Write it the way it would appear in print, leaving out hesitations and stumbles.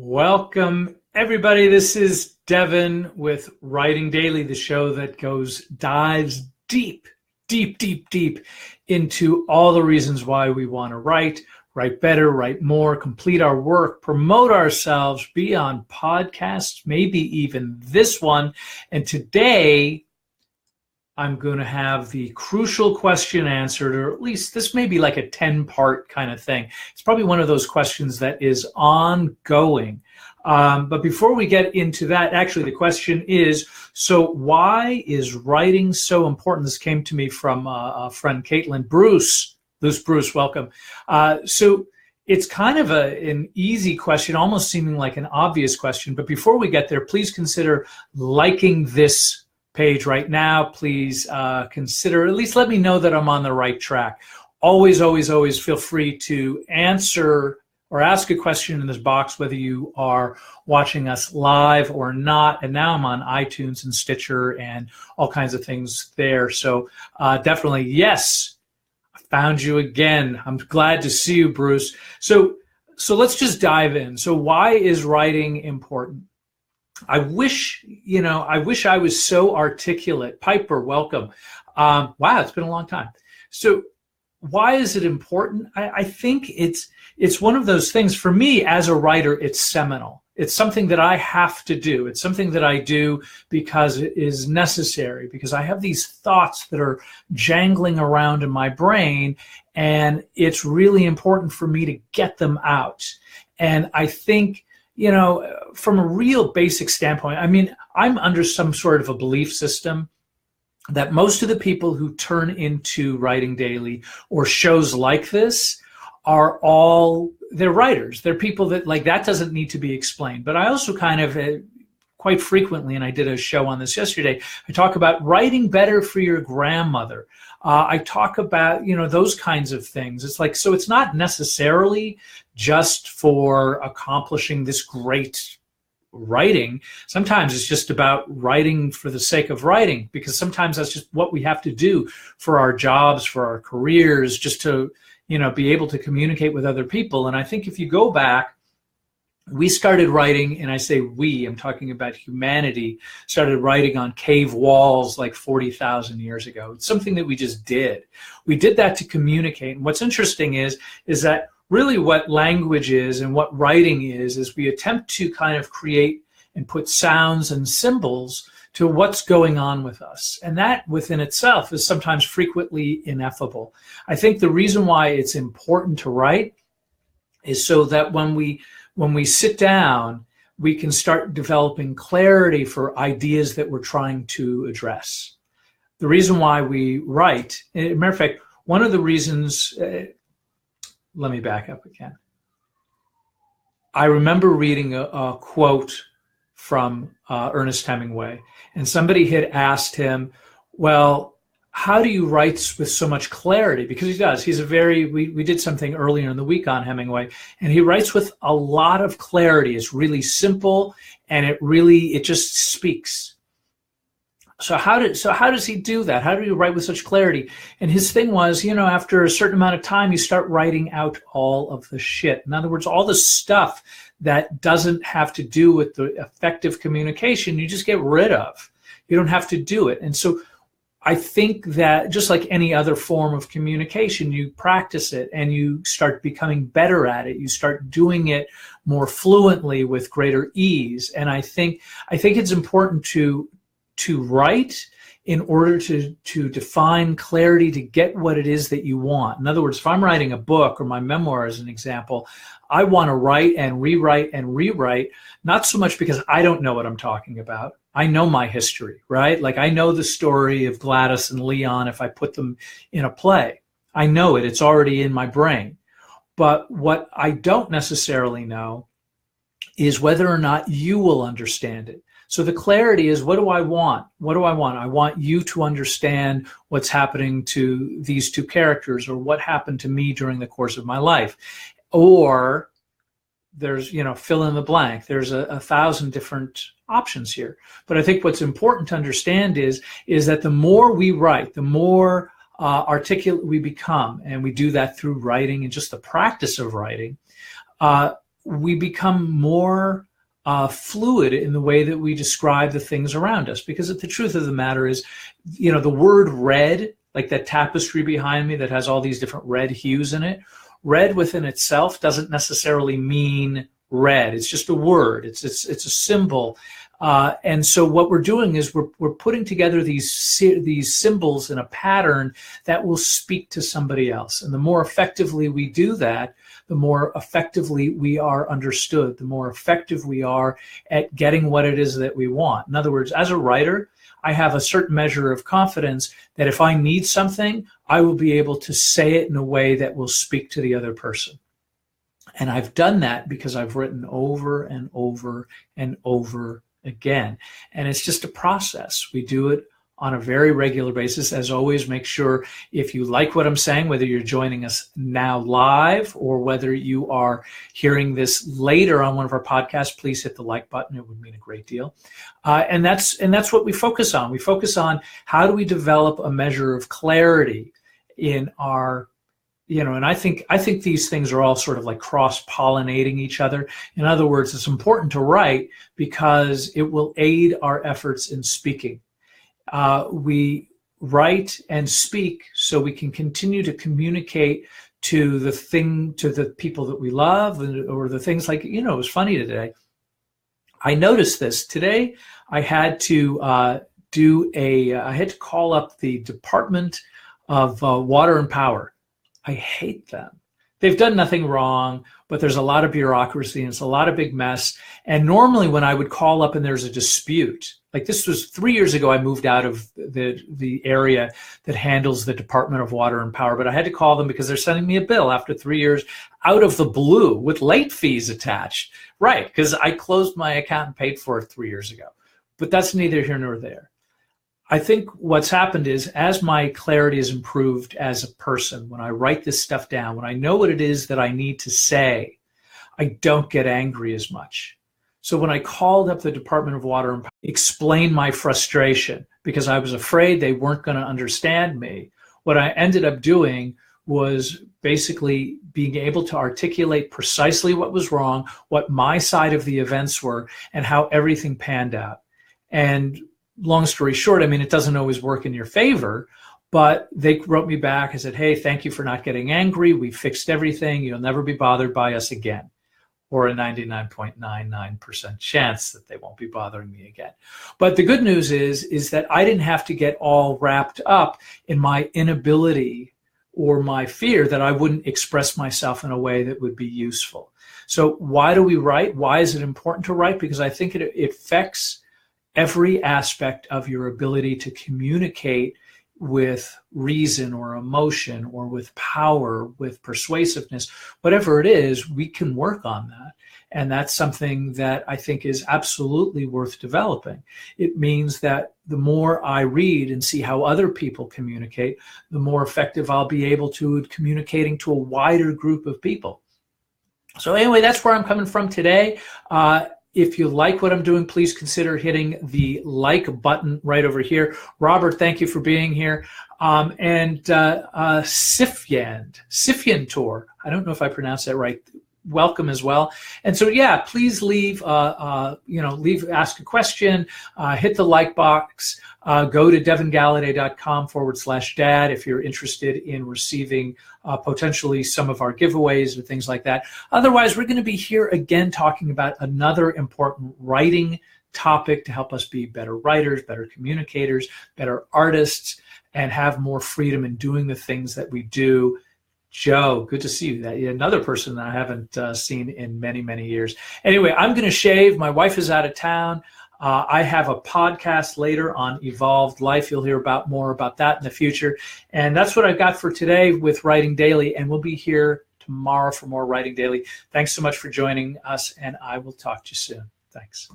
Welcome, everybody. This is Devin with Writing Daily, the show that dives deep into all the reasons why we want to write better, write more, complete our work, promote ourselves, be on podcasts, maybe even this one. And today, I'm going to have the crucial question answered, or at least this may be like a 10-part kind of thing. It's probably one of those questions that is ongoing. But before we get into that, actually the question is, so why is writing so important? This came to me from a friend, Caitlin. Bruce, welcome. So it's kind of an easy question, almost seeming like an obvious question. But before we get there, please consider liking this page right now. Please consider, at least let me know that I'm on the right track. Always feel free to answer or ask a question in this box, whether you are watching us live or not. And now I'm on iTunes and Stitcher and all kinds of things there. So definitely, yes, I found you again. I'm glad to see you, Bruce. So let's just dive in. So why is writing important? I wish I was so articulate. Piper, welcome. Wow, it's been a long time. So why is it important? I think it's one of those things. For me as a writer, it's seminal. It's something that I have to do. It's something that I do because it is necessary, because I have these thoughts that are jangling around in my brain, and it's really important for me to get them out. And I think, from a real basic standpoint, I'm under some sort of a belief system that most of the people who turn into Writing Daily or shows like this they're writers. They're people that, like, that doesn't need to be explained. But I also kind of, quite frequently, and I did a show on this yesterday, I talk about writing better for your grandmother. I talk about, those kinds of things. It's like, so it's not necessarily just for accomplishing this great writing. Sometimes it's just about writing for the sake of writing, because sometimes that's just what we have to do for our jobs, for our careers, just to, be able to communicate with other people. And I think if you go back, we started writing, and I say we, I'm talking about humanity, started writing on cave walls like 40,000 years ago. It's something that we just did. We did that to communicate. And what's interesting is that really what language is and what writing is we attempt to kind of create and put sounds and symbols to what's going on with us. And that within itself is sometimes frequently ineffable. I think the reason why it's important to write is so that when we sit down, we can start developing clarity for ideas that we're trying to address. The reason why we write, as a matter of fact, one of the reasons, let me back up again. I remember reading a quote from Ernest Hemingway, and somebody had asked him, well, how do you write with so much clarity? Because he does. He's we did something earlier in the week on Hemingway, and he writes with a lot of clarity. It's really simple, and it just speaks. So how does he do that? How do you write with such clarity? And his thing was, after a certain amount of time, you start writing out all of the shit. In other words, all the stuff that doesn't have to do with the effective communication, you just get rid of. You don't have to do it. And so I think that just like any other form of communication, you practice it and you start becoming better at it. You start doing it more fluently with greater ease. And I think it's important to write in order to define clarity, to get what it is that you want. In other words, if I'm writing a book or my memoir as an example, I want to write and rewrite, not so much because I don't know what I'm talking about. I know my history, right? Like I know the story of Gladys and Leon if I put them in a play. I know it. It's already in my brain. But what I don't necessarily know is whether or not you will understand it. So the clarity is, what do I want? What do I want? I want you to understand what's happening to these two characters, or what happened to me during the course of my life. Or there's, fill in the blank. There's a thousand different options here. But I think what's important to understand is that the more we write, the more articulate we become, and we do that through writing and just the practice of writing, we become more fluid in the way that we describe the things around us. Because the truth of the matter is, the word red, like that tapestry behind me that has all these different red hues in it, red within itself doesn't necessarily mean red. It's just a word. It's a symbol. And so what we're doing is we're putting together these symbols in a pattern that will speak to somebody else. And the more effectively we do that, the more effectively we are understood, the more effective we are at getting what it is that we want. In other words, as a writer, I have a certain measure of confidence that if I need something, I will be able to say it in a way that will speak to the other person. And I've done that because I've written over and over and over again. And it's just a process. We do it on a very regular basis. As always, make sure if you like what I'm saying, whether you're joining us now live or whether you are hearing this later on one of our podcasts, please hit the like button. It would mean a great deal. And that's what we focus on. We focus on how do we develop a measure of clarity in our, and I think these things are all sort of like cross-pollinating each other. In other words, it's important to write because it will aid our efforts in speaking. We write and speak so we can continue to communicate to the people that we love, or the things like, it was funny today. I noticed this today. I had to I had to call up the Department of Water and Power. I hate them. They've done nothing wrong, but there's a lot of bureaucracy and it's a lot of big mess. And normally when I would call up and there's a dispute, like this was 3 years ago, I moved out of the area that handles the Department of Water and Power, but I had to call them because they're sending me a bill after 3 years out of the blue with late fees attached. Right, because I closed my account and paid for it 3 years ago. But that's neither here nor there. I think what's happened is, as my clarity has improved as a person, when I write this stuff down, when I know what it is that I need to say, I don't get angry as much. So when I called up the Department of Water and Power, explained my frustration because I was afraid they weren't going to understand me, what I ended up doing was basically being able to articulate precisely what was wrong, what my side of the events were, and how everything panned out. And long story short, it doesn't always work in your favor, but they wrote me back and said, hey, thank you for not getting angry. We fixed everything. You'll never be bothered by us again. Or a 99.99% chance that they won't be bothering me again. But the good news is that I didn't have to get all wrapped up in my inability or my fear that I wouldn't express myself in a way that would be useful. So why do we write? Why is it important to write? Because I think it affects every aspect of your ability to communicate with reason or emotion or with power, with persuasiveness, whatever it is, we can work on that. And that's something that I think is absolutely worth developing. It means that the more I read and see how other people communicate, the more effective I'll be able to communicating to a wider group of people. So anyway, that's where I'm coming from today. If you like what I'm doing, please consider hitting the like button right over here. Robert, thank you for being here. And Sifyan Tour, I don't know if I pronounced that right. Welcome as well. And so, yeah, please leave, ask a question, hit the like box, go to devingallaudet.com/dad if you're interested in receiving potentially some of our giveaways or things like that. Otherwise, we're going to be here again talking about another important writing topic to help us be better writers, better communicators, better artists, and have more freedom in doing the things that we do. Joe, good to see you. Another person that I haven't seen in many, many years. Anyway, I'm going to shave. My wife is out of town. I have a podcast later on Evolved Life. You'll hear more about that in the future. And that's what I've got for today with Writing Daily. And we'll be here tomorrow for more Writing Daily. Thanks so much for joining us, and I will talk to you soon. Thanks.